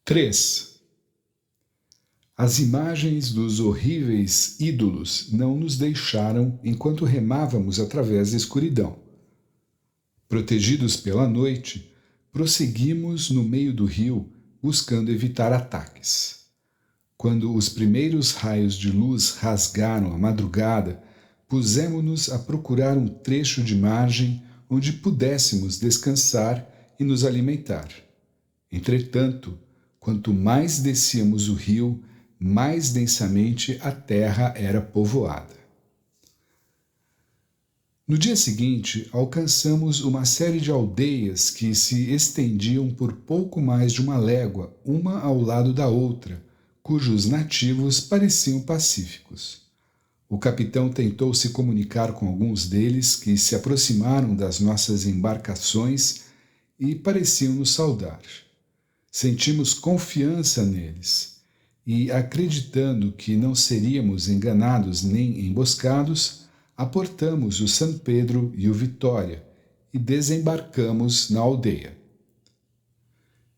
3. As imagens dos horríveis ídolos não nos deixaram enquanto remávamos através da escuridão. Protegidos pela noite, prosseguimos no meio do rio, buscando evitar ataques. Quando os primeiros raios de luz rasgaram a madrugada, pusemo-nos a procurar um trecho de margem onde pudéssemos descansar e nos alimentar. Entretanto, quanto mais descíamos o rio, mais densamente a terra era povoada. No dia seguinte, alcançamos uma série de aldeias que se estendiam por pouco mais de uma légua, uma ao lado da outra, cujos nativos pareciam pacíficos. O capitão tentou se comunicar com alguns deles que se aproximaram das nossas embarcações e pareciam nos saudar. Sentimos confiança neles e, acreditando que não seríamos enganados nem emboscados, aportamos o São Pedro e o Vitória e desembarcamos na aldeia.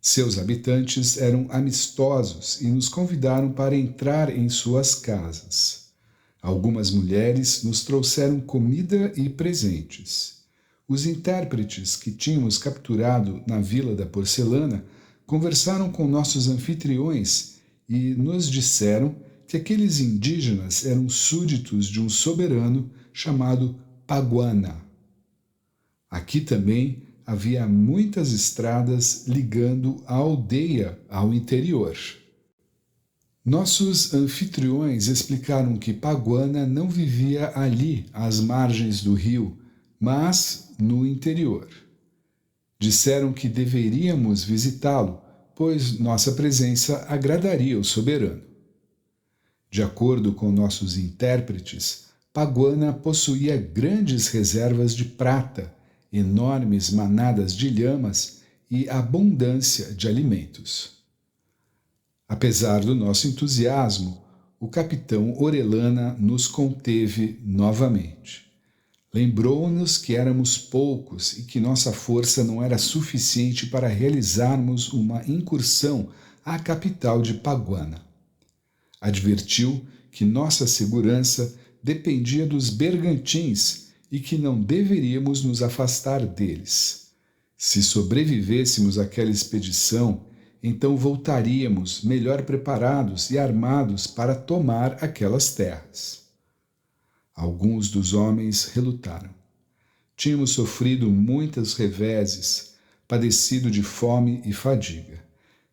Seus habitantes eram amistosos e nos convidaram para entrar em suas casas. Algumas mulheres nos trouxeram comida e presentes. Os intérpretes que tínhamos capturado na Vila da Porcelana conversaram com nossos anfitriões e nos disseram que aqueles indígenas eram súditos de um soberano chamado Paguana. Aqui também havia muitas estradas ligando a aldeia ao interior. Nossos anfitriões explicaram que Paguana não vivia ali, às margens do rio, mas no interior. Disseram que deveríamos visitá-lo, pois nossa presença agradaria o soberano. De acordo com nossos intérpretes, Paguana possuía grandes reservas de prata, enormes manadas de lhamas e abundância de alimentos. Apesar do nosso entusiasmo, o capitão Orellana nos conteve novamente. Lembrou-nos que éramos poucos e que nossa força não era suficiente para realizarmos uma incursão à capital de Paguana. Advertiu que nossa segurança dependia dos bergantins e que não deveríamos nos afastar deles. Se sobrevivêssemos àquela expedição, então voltaríamos melhor preparados e armados para tomar aquelas terras. Alguns dos homens relutaram. Tínhamos sofrido muitos reveses, padecido de fome e fadiga.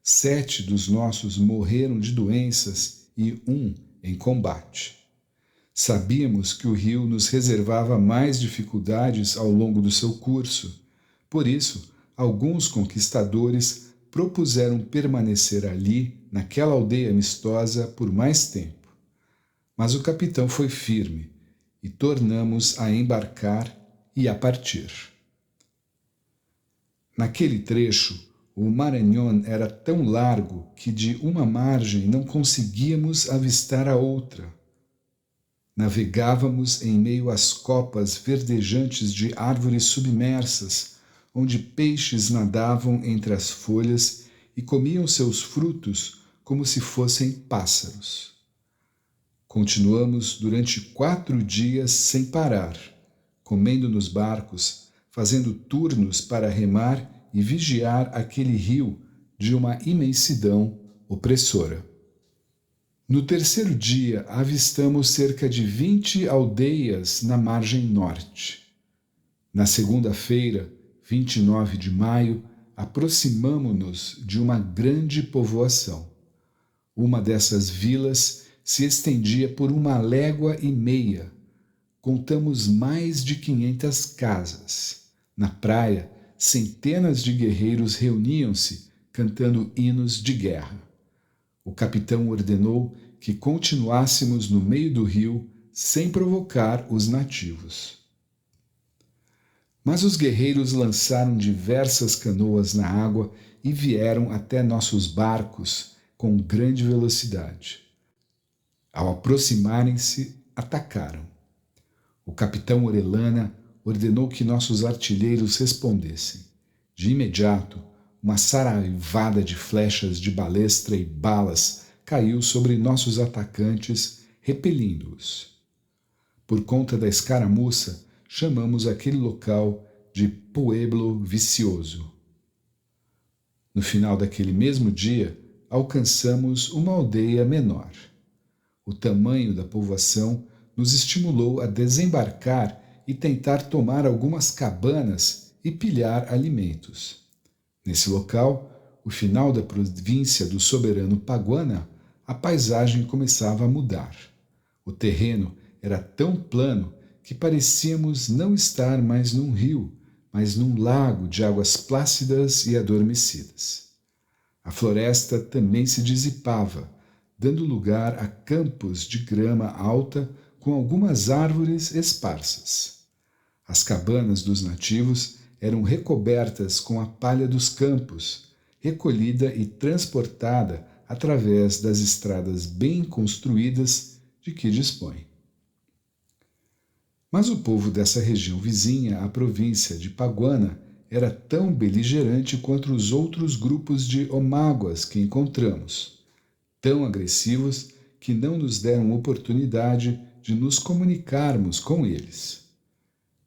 7 dos nossos morreram de doenças e 1 em combate. Sabíamos que o rio nos reservava mais dificuldades ao longo do seu curso. Por isso, alguns conquistadores propuseram permanecer ali, naquela aldeia amistosa, por mais tempo. Mas o capitão foi firme e tornamos a embarcar e a partir. Naquele trecho, o Marañón era tão largo que de uma margem não conseguíamos avistar a outra. Navegávamos em meio às copas verdejantes de árvores submersas, onde peixes nadavam entre as folhas e comiam seus frutos como se fossem pássaros. Continuamos durante 4 dias sem parar, comendo nos barcos, fazendo turnos para remar e vigiar aquele rio de uma imensidão opressora. No terceiro dia, avistamos cerca de 20 aldeias na margem norte. Na segunda-feira, 29 de maio, aproximamo-nos de uma grande povoação. Uma dessas vilas se estendia por 1,5 léguas. Contamos mais de 500 casas. Na praia, centenas de guerreiros reuniam-se, cantando hinos de guerra. O capitão ordenou que continuássemos no meio do rio, sem provocar os nativos. Mas os guerreiros lançaram diversas canoas na água e vieram até nossos barcos com grande velocidade. Ao aproximarem-se, atacaram. O capitão Orellana ordenou que nossos artilheiros respondessem. De imediato, uma saraivada de flechas de balestra e balas caiu sobre nossos atacantes, repelindo-os. Por conta da escaramuça, chamamos aquele local de Pueblo Vicioso. No final daquele mesmo dia, alcançamos uma aldeia menor. O tamanho da povoação nos estimulou a desembarcar e tentar tomar algumas cabanas e pilhar alimentos. Nesse local, o final da província do soberano Paguana, a paisagem começava a mudar. O terreno era tão plano que parecíamos não estar mais num rio, mas num lago de águas plácidas e adormecidas. A floresta também se dissipava, dando lugar a campos de grama alta com algumas árvores esparsas. As cabanas dos nativos eram recobertas com a palha dos campos, recolhida e transportada através das estradas bem construídas de que dispõe. Mas o povo dessa região vizinha à província de Paguana era tão beligerante quanto os outros grupos de omáguas que encontramos, tão agressivos que não nos deram oportunidade de nos comunicarmos com eles.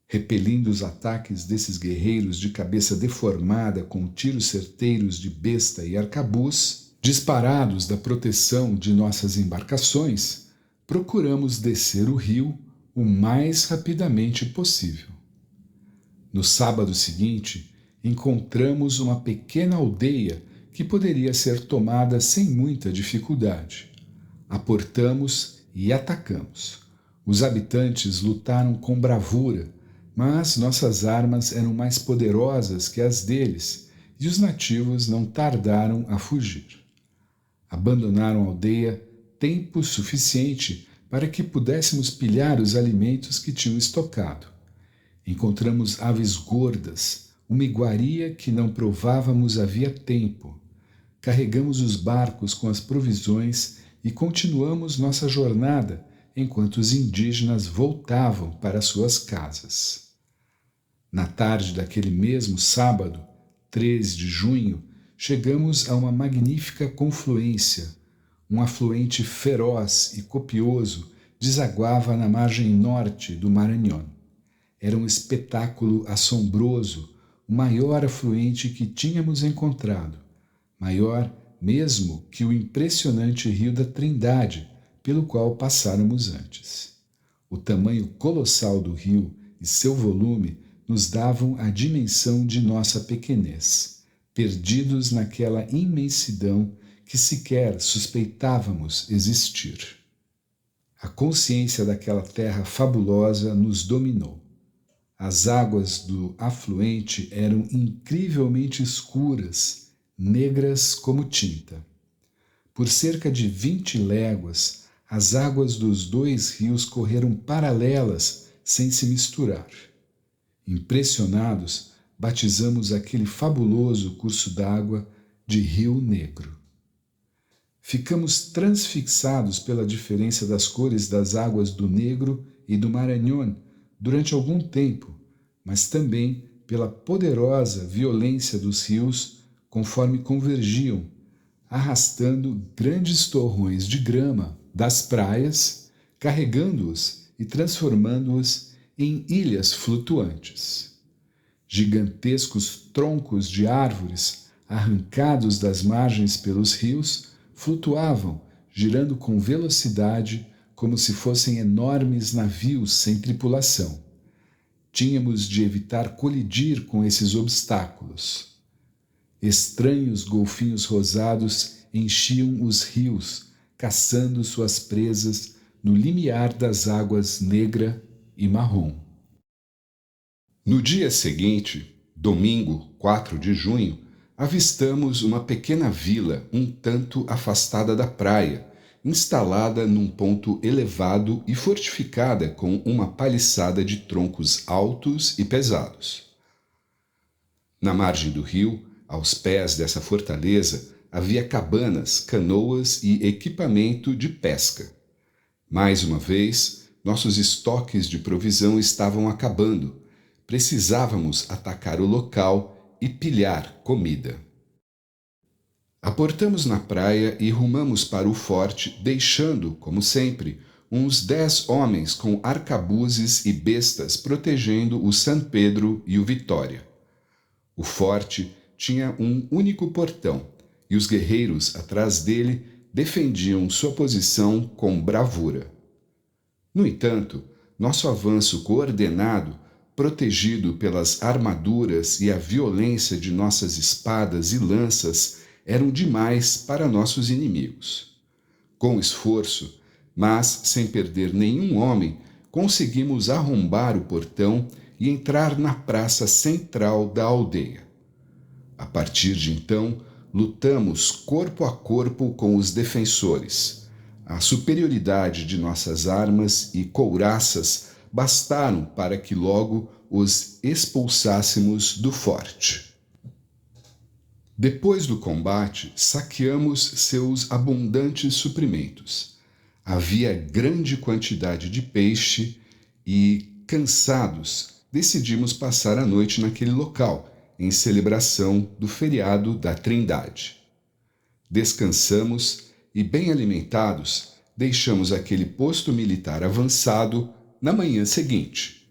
Repelindo os ataques desses guerreiros de cabeça deformada com tiros certeiros de besta e arcabuz, disparados da proteção de nossas embarcações, procuramos descer o rio o mais rapidamente possível. No sábado seguinte, encontramos uma pequena aldeia que poderia ser tomada sem muita dificuldade. Aportamos e atacamos. Os habitantes lutaram com bravura, mas nossas armas eram mais poderosas que as deles e os nativos não tardaram a fugir. Abandonaram a aldeia tempo suficiente para que pudéssemos pilhar os alimentos que tinham estocado. Encontramos aves gordas, uma iguaria que não provávamos havia tempo. Carregamos os barcos com as provisões e continuamos nossa jornada enquanto os indígenas voltavam para suas casas. Na tarde daquele mesmo sábado, 3 de junho, chegamos a uma magnífica confluência. Um afluente feroz e copioso desaguava na margem norte do Marañón. Era um espetáculo assombroso, o maior afluente que tínhamos encontrado, maior mesmo que o impressionante Rio da Trindade, pelo qual passáramos antes. O tamanho colossal do rio e seu volume nos davam a dimensão de nossa pequenez, perdidos naquela imensidão que sequer suspeitávamos existir. A consciência daquela terra fabulosa nos dominou. As águas do afluente eram incrivelmente escuras, negras como tinta. Por cerca de 20 léguas, as águas dos 2 rios correram paralelas sem se misturar. Impressionados, batizamos aquele fabuloso curso d'água de Rio Negro. Ficamos transfixados pela diferença das cores das águas do Negro e do Marañón durante algum tempo, mas também pela poderosa violência dos rios conforme convergiam, arrastando grandes torrões de grama das praias, carregando-os e transformando-os em ilhas flutuantes. Gigantescos troncos de árvores, arrancados das margens pelos rios, flutuavam, girando com velocidade como se fossem enormes navios sem tripulação. Tínhamos de evitar colidir com esses obstáculos. Estranhos golfinhos rosados enchiam os rios, caçando suas presas no limiar das águas negra e marrom. No dia seguinte, domingo, 4 de junho, avistamos uma pequena vila um tanto afastada da praia, instalada num ponto elevado e fortificada com uma paliçada de troncos altos e pesados. Na margem do rio, aos pés dessa fortaleza, havia cabanas, canoas e equipamento de pesca. Mais uma vez, nossos estoques de provisão estavam acabando. Precisávamos atacar o local e pilhar comida. Aportamos na praia e rumamos para o forte, deixando, como sempre, uns 10 homens com arcabuzes e bestas protegendo o San Pedro e o Vitória. O forte tinha um único portão, e os guerreiros atrás dele defendiam sua posição com bravura. No entanto, nosso avanço coordenado, protegido pelas armaduras e a violência de nossas espadas e lanças, eram demais para nossos inimigos. Com esforço, mas sem perder nenhum homem, conseguimos arrombar o portão e entrar na praça central da aldeia. A partir de então, lutamos corpo a corpo com os defensores. A superioridade de nossas armas e couraças bastaram para que logo os expulsássemos do forte. Depois do combate, saqueamos seus abundantes suprimentos. Havia grande quantidade de peixe e, cansados, decidimos passar a noite naquele local, em celebração do feriado da Trindade. Descansamos e, bem alimentados, deixamos aquele posto militar avançado na manhã seguinte.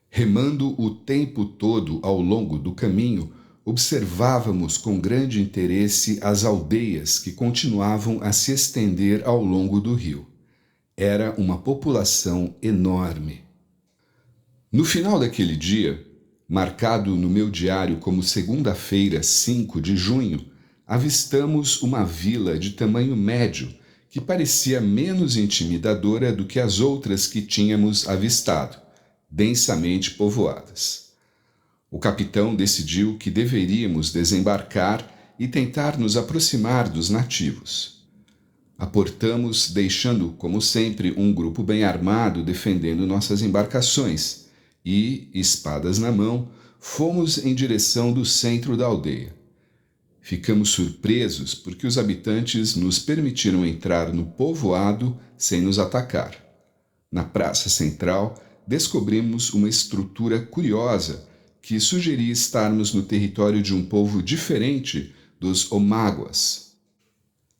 Remando o tempo todo ao longo do caminho, observávamos com grande interesse as aldeias que continuavam a se estender ao longo do rio. Era uma população enorme. No final daquele dia, marcado no meu diário como segunda-feira, 5 de junho, avistamos uma vila de tamanho médio que parecia menos intimidadora do que as outras que tínhamos avistado, densamente povoadas. O capitão decidiu que deveríamos desembarcar e tentar nos aproximar dos nativos. Aportamos, deixando, como sempre, um grupo bem armado defendendo nossas embarcações e, espadas na mão, fomos em direção do centro da aldeia. Ficamos surpresos porque os habitantes nos permitiram entrar no povoado sem nos atacar. Na praça central, descobrimos uma estrutura curiosa que sugeria estarmos no território de um povo diferente dos Omáguas.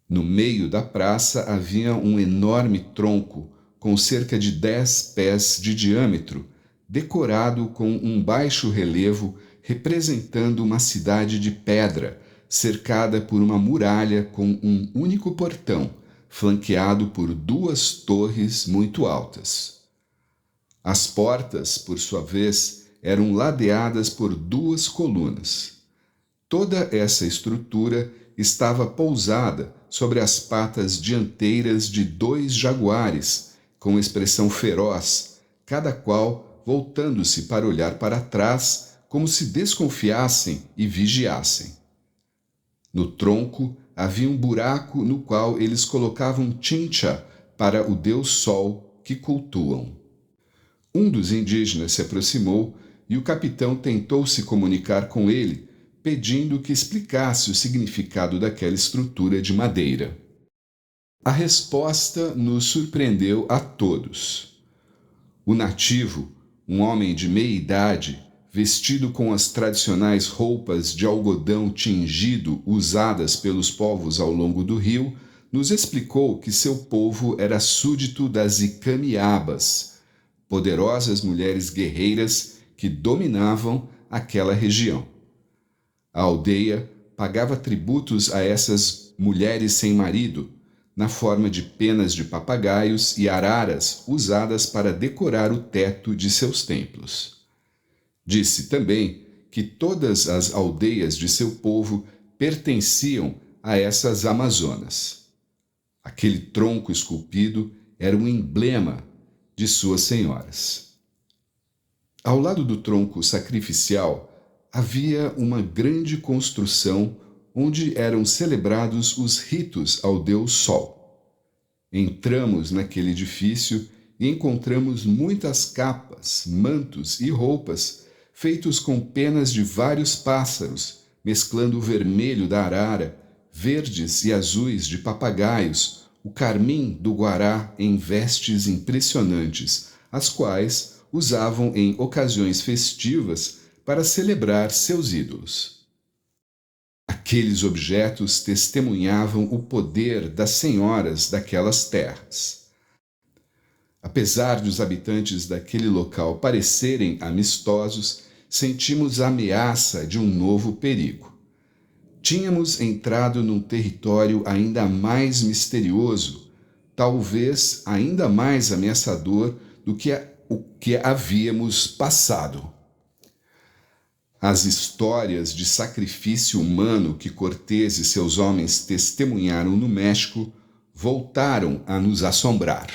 No meio da praça havia um enorme tronco com cerca de 10 pés de diâmetro, decorado com um baixo relevo representando uma cidade de pedra, cercada por uma muralha com um único portão, flanqueado por 2 torres muito altas. As portas, por sua vez, eram ladeadas por 2 colunas. Toda essa estrutura estava pousada sobre as patas dianteiras de 2 jaguares, com expressão feroz, cada qual voltando-se para olhar para trás, como se desconfiassem e vigiassem. No tronco havia um buraco no qual eles colocavam Chincha para o deus Sol que cultuam. Um dos indígenas se aproximou e o capitão tentou se comunicar com ele, pedindo que explicasse o significado daquela estrutura de madeira. A resposta nos surpreendeu a todos. O nativo, um homem de meia idade, vestido com as tradicionais roupas de algodão tingido usadas pelos povos ao longo do rio, nos explicou que seu povo era súdito das Icamiabas, poderosas mulheres guerreiras que dominavam aquela região. A aldeia pagava tributos a essas mulheres sem marido, na forma de penas de papagaios e araras usadas para decorar o teto de seus templos. Disse também que todas as aldeias de seu povo pertenciam a essas amazonas. Aquele tronco esculpido era um emblema de suas senhoras. Ao lado do tronco sacrificial havia uma grande construção onde eram celebrados os ritos ao deus Sol. Entramos naquele edifício e encontramos muitas capas, mantos e roupas feitos com penas de vários pássaros, mesclando o vermelho da arara, verdes e azuis de papagaios, o carmim do guará em vestes impressionantes, as quais usavam em ocasiões festivas para celebrar seus ídolos. Aqueles objetos testemunhavam o poder das senhoras daquelas terras. Apesar de os habitantes daquele local parecerem amistosos, sentimos a ameaça de um novo perigo. Tínhamos entrado num território ainda mais misterioso, talvez ainda mais ameaçador do que o que havíamos passado. As histórias de sacrifício humano que Cortés e seus homens testemunharam no México voltaram a nos assombrar.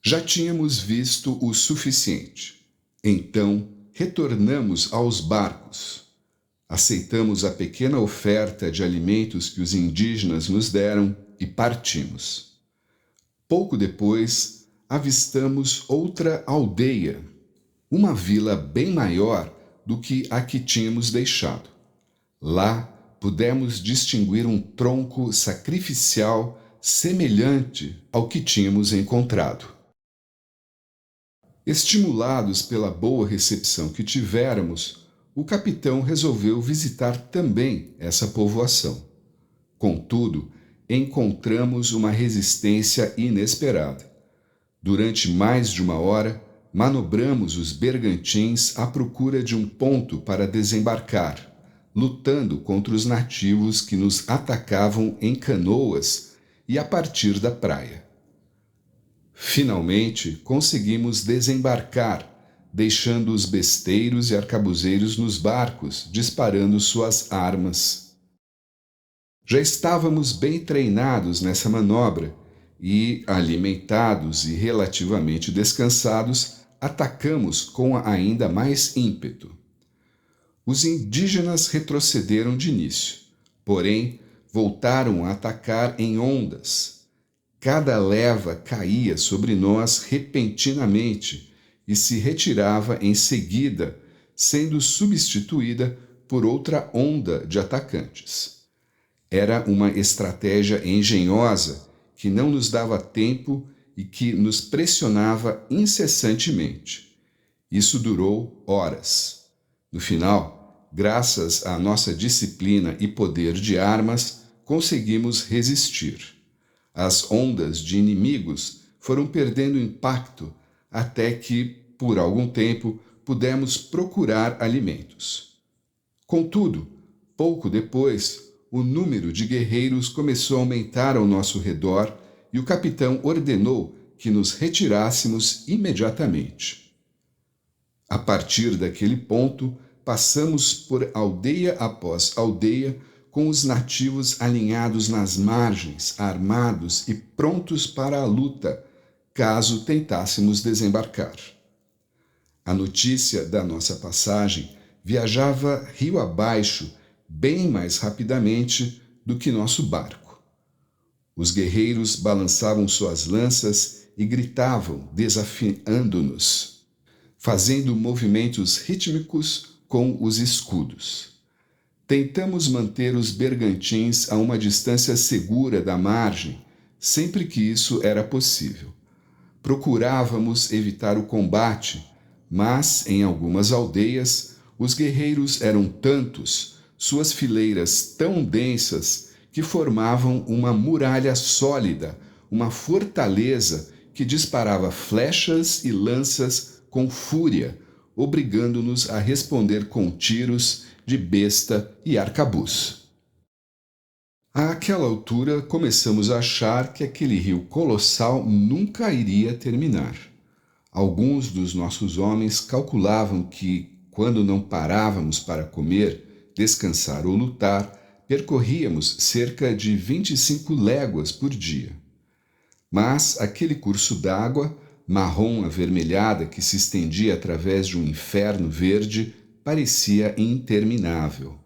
Já tínhamos visto o suficiente. Então, retornamos aos barcos. Aceitamos a pequena oferta de alimentos que os indígenas nos deram e partimos. Pouco depois, avistamos outra aldeia, uma vila bem maior do que a que tínhamos deixado. Lá, pudemos distinguir um tronco sacrificial semelhante ao que tínhamos encontrado. Estimulados pela boa recepção que tivéramos, o capitão resolveu visitar também essa povoação. Contudo, encontramos uma resistência inesperada. Durante mais de uma hora, manobramos os bergantins à procura de um ponto para desembarcar, lutando contra os nativos que nos atacavam em canoas e a partir da praia. Finalmente, conseguimos desembarcar, deixando os besteiros e arcabuzeiros nos barcos, disparando suas armas. Já estávamos bem treinados nessa manobra e, alimentados e relativamente descansados, atacamos com ainda mais ímpeto. Os indígenas retrocederam de início, porém voltaram a atacar em ondas. Cada leva caía sobre nós repentinamente e se retirava em seguida, sendo substituída por outra onda de atacantes. Era uma estratégia engenhosa que não nos dava tempo e que nos pressionava incessantemente. Isso durou horas. No final, graças à nossa disciplina e poder de armas, conseguimos resistir. As ondas de inimigos foram perdendo impacto até que, por algum tempo, pudemos procurar alimentos. Contudo, pouco depois, o número de guerreiros começou a aumentar ao nosso redor e o capitão ordenou que nos retirássemos imediatamente. A partir daquele ponto, passamos por aldeia após aldeia, com os nativos alinhados nas margens, armados e prontos para a luta, caso tentássemos desembarcar. A notícia da nossa passagem viajava rio abaixo, bem mais rapidamente do que nosso barco. Os guerreiros balançavam suas lanças e gritavam, desafiando-nos, fazendo movimentos rítmicos com os escudos. Tentamos manter os bergantins a uma distância segura da margem, sempre que isso era possível. Procurávamos evitar o combate, mas, em algumas aldeias, os guerreiros eram tantos, suas fileiras tão densas, que formavam uma muralha sólida, uma fortaleza que disparava flechas e lanças com fúria, obrigando-nos a responder com tiros de besta e arcabuz. Àquela altura, começamos a achar que aquele rio colossal nunca iria terminar. Alguns dos nossos homens calculavam que, quando não parávamos para comer, descansar ou lutar, percorríamos cerca de 25 léguas por dia. Mas aquele curso d'água, marrom avermelhada que se estendia através de um inferno verde, parecia interminável.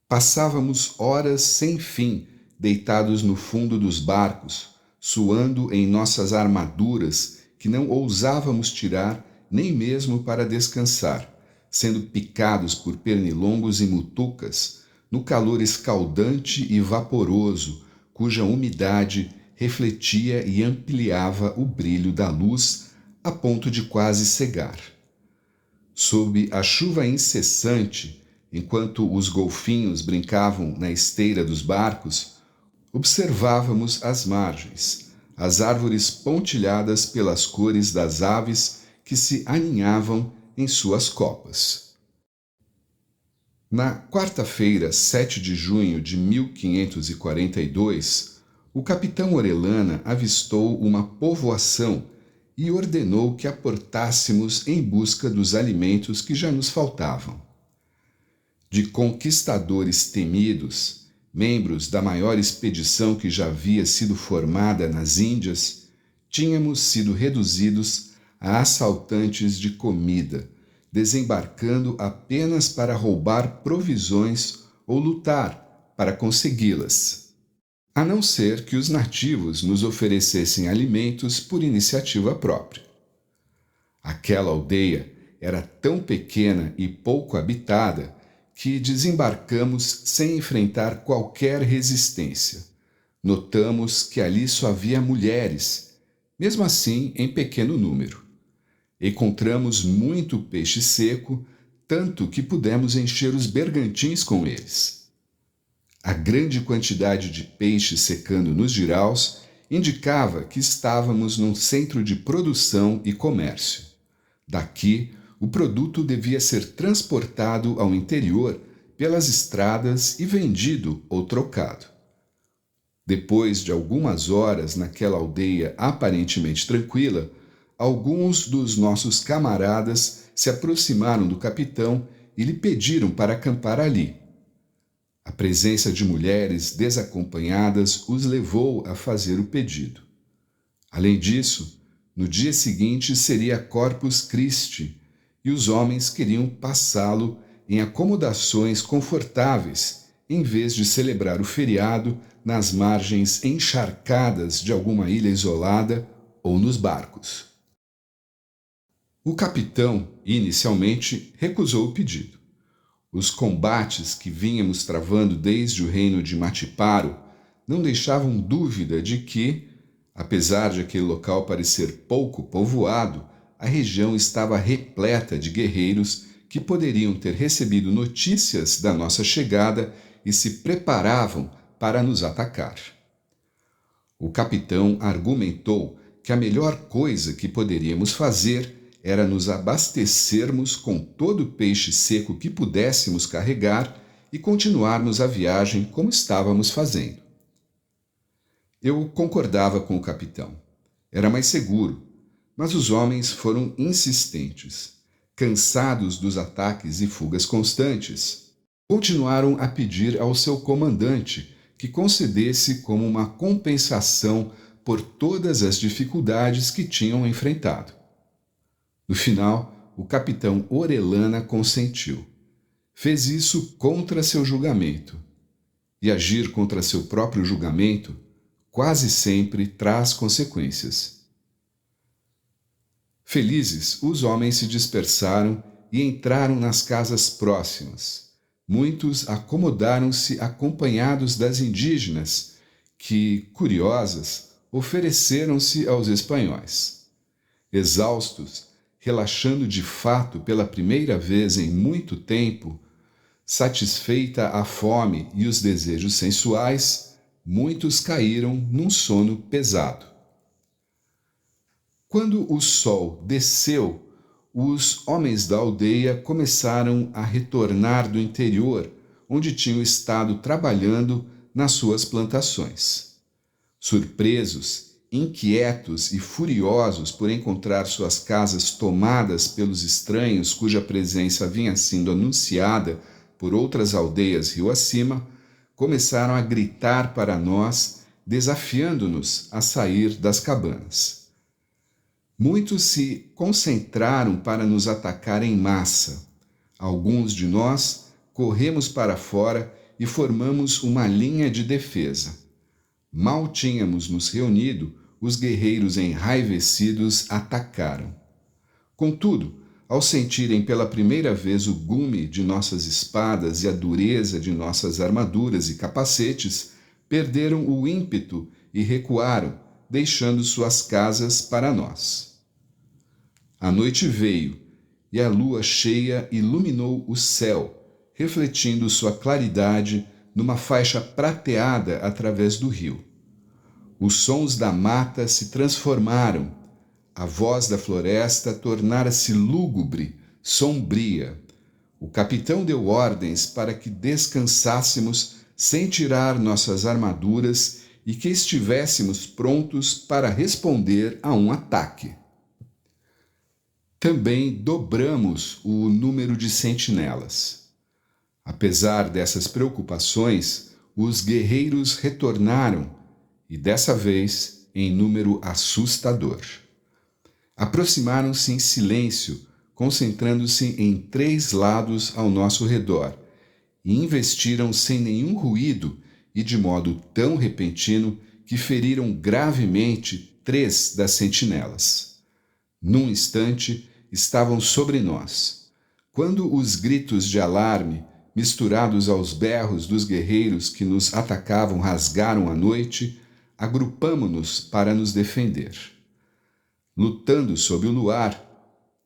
Passávamos horas sem fim, deitados no fundo dos barcos, suando em nossas armaduras que não ousávamos tirar nem mesmo para descansar, sendo picados por pernilongos e mutucas, no calor escaldante e vaporoso, cuja umidade refletia e ampliava o brilho da luz a ponto de quase cegar. Sob a chuva incessante, enquanto os golfinhos brincavam na esteira dos barcos, observávamos as margens, as árvores pontilhadas pelas cores das aves que se aninhavam em suas copas. Na quarta-feira, 7 de junho de 1542, o capitão Orellana avistou uma povoação e ordenou que aportássemos em busca dos alimentos que já nos faltavam. De conquistadores temidos, membros da maior expedição que já havia sido formada nas Índias, tínhamos sido reduzidos a assaltantes de comida, desembarcando apenas para roubar provisões ou lutar para consegui-las, a não ser que os nativos nos oferecessem alimentos por iniciativa própria. Aquela aldeia era tão pequena e pouco habitada que desembarcamos sem enfrentar qualquer resistência. Notamos que ali só havia mulheres, mesmo assim em pequeno número. Encontramos muito peixe seco, tanto que pudemos encher os bergantins com eles. A grande quantidade de peixe secando nos jiraus indicava que estávamos num centro de produção e comércio. Daqui, o produto devia ser transportado ao interior pelas estradas e vendido ou trocado. Depois de algumas horas naquela aldeia aparentemente tranquila, alguns dos nossos camaradas se aproximaram do capitão e lhe pediram para acampar ali. A presença de mulheres desacompanhadas os levou a fazer o pedido. Além disso, no dia seguinte seria Corpus Christi, e os homens queriam passá-lo em acomodações confortáveis, em vez de celebrar o feriado nas margens encharcadas de alguma ilha isolada ou nos barcos. O capitão, inicialmente, recusou o pedido. Os combates que vínhamos travando desde o reino de Matiparo não deixavam dúvida de que, apesar de aquele local parecer pouco povoado, a região estava repleta de guerreiros que poderiam ter recebido notícias da nossa chegada e se preparavam para nos atacar. O capitão argumentou que a melhor coisa que poderíamos fazer era nos abastecermos com todo o peixe seco que pudéssemos carregar e continuarmos a viagem como estávamos fazendo. Eu concordava com o capitão. Era mais seguro, mas os homens foram insistentes. Cansados dos ataques e fugas constantes, continuaram a pedir ao seu comandante que concedesse como uma compensação por todas as dificuldades que tinham enfrentado. No final, o capitão Orellana consentiu. Fez isso contra seu julgamento. E agir contra seu próprio julgamento quase sempre traz consequências. Felizes, os homens se dispersaram e entraram nas casas próximas. Muitos acomodaram-se acompanhados das indígenas, que, curiosas, ofereceram-se aos espanhóis. Exaustos, relaxando de fato pela primeira vez em muito tempo, satisfeita a fome e os desejos sensuais, muitos caíram num sono pesado. Quando o sol desceu, os homens da aldeia começaram a retornar do interior, onde tinham estado trabalhando nas suas plantações. Surpresos, inquietos e furiosos por encontrar suas casas tomadas pelos estranhos cuja presença vinha sendo anunciada por outras aldeias rio acima, começaram a gritar para nós, desafiando-nos a sair das cabanas. Muitos se concentraram para nos atacar em massa. Alguns de nós corremos para fora e formamos uma linha de defesa. Mal tínhamos nos reunido, os guerreiros enraivecidos atacaram. Contudo, ao sentirem pela primeira vez o gume de nossas espadas e a dureza de nossas armaduras e capacetes, perderam o ímpeto e recuaram, deixando suas casas para nós. A noite veio, e a lua cheia iluminou o céu, refletindo sua claridade numa faixa prateada através do rio. Os sons da mata se transformaram, a voz da floresta tornara-se lúgubre, sombria. O capitão deu ordens para que descansássemos sem tirar nossas armaduras e que estivéssemos prontos para responder a um ataque. Também dobramos o número de sentinelas. Apesar dessas preocupações, os guerreiros retornaram, e dessa vez em número assustador. Aproximaram-se em silêncio, concentrando-se em 3 lados ao nosso redor, e investiram sem nenhum ruído e de modo tão repentino que feriram gravemente 3 das sentinelas. Num instante, estavam sobre nós. Quando os gritos de alarme, misturados aos berros dos guerreiros que nos atacavam, rasgaram a noite, agrupamo-nos para nos defender. Lutando sob o luar,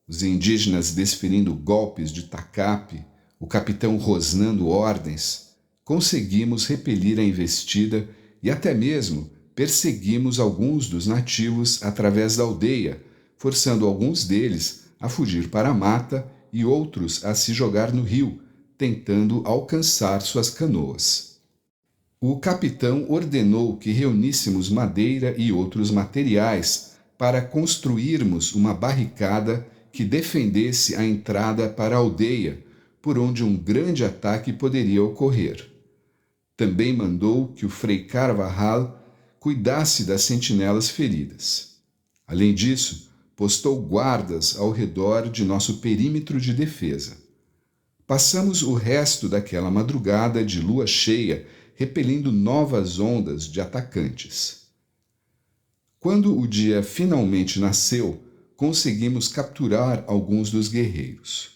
os indígenas desferindo golpes de tacape, o capitão rosnando ordens, conseguimos repelir a investida e até mesmo perseguimos alguns dos nativos através da aldeia, forçando alguns deles a fugir para a mata e outros a se jogar no rio, tentando alcançar suas canoas. O capitão ordenou que reuníssemos madeira e outros materiais para construirmos uma barricada que defendesse a entrada para a aldeia, por onde um grande ataque poderia ocorrer. Também mandou que o Frei Carvajal cuidasse das sentinelas feridas. Além disso, postou guardas ao redor de nosso perímetro de defesa. Passamos o resto daquela madrugada de lua cheia, repelindo novas ondas de atacantes. Quando o dia finalmente nasceu, conseguimos capturar alguns dos guerreiros.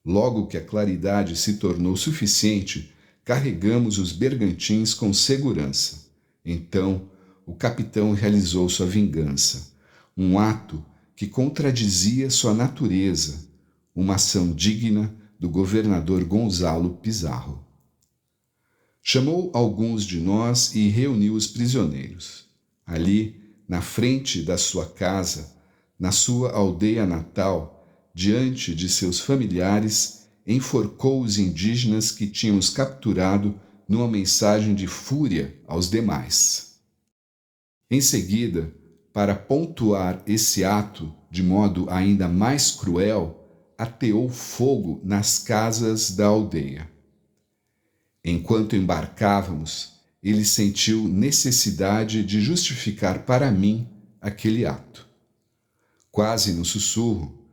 Logo que a claridade se tornou suficiente, carregamos os bergantins com segurança. Então, o capitão realizou sua vingança, um ato que contradizia sua natureza, uma ação digna do governador Gonzalo Pizarro. Chamou alguns de nós e reuniu os prisioneiros. Ali, na frente da sua casa, na sua aldeia natal, diante de seus familiares, enforcou os indígenas que tínhamos capturado numa mensagem de fúria aos demais. Em seguida, para pontuar esse ato de modo ainda mais cruel, ateou fogo nas casas da aldeia. Enquanto embarcávamos, ele sentiu necessidade de justificar para mim aquele ato. Quase no sussurro,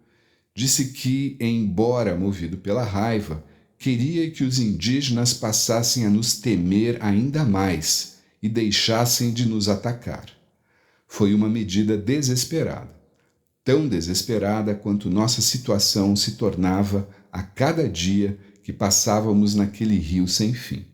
disse que, embora movido pela raiva, queria que os indígenas passassem a nos temer ainda mais e deixassem de nos atacar. Foi uma medida desesperada, tão desesperada quanto nossa situação se tornava a cada dia que passávamos naquele rio sem fim.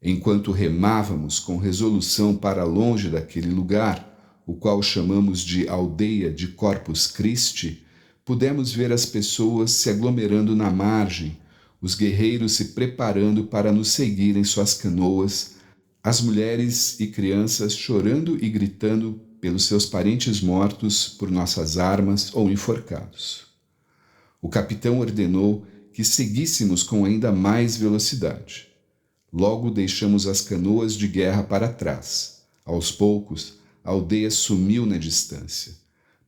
Enquanto remávamos com resolução para longe daquele lugar, o qual chamamos de aldeia de Corpus Christi, pudemos ver as pessoas se aglomerando na margem, os guerreiros se preparando para nos seguir em suas canoas, as mulheres e crianças chorando e gritando pelos seus parentes mortos por nossas armas ou enforcados. O capitão ordenou que seguíssemos com ainda mais velocidade. Logo deixamos as canoas de guerra para trás. Aos poucos, a aldeia sumiu na distância.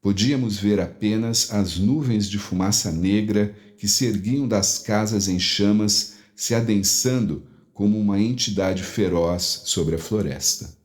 Podíamos ver apenas as nuvens de fumaça negra que se erguiam das casas em chamas, se adensando como uma entidade feroz sobre a floresta.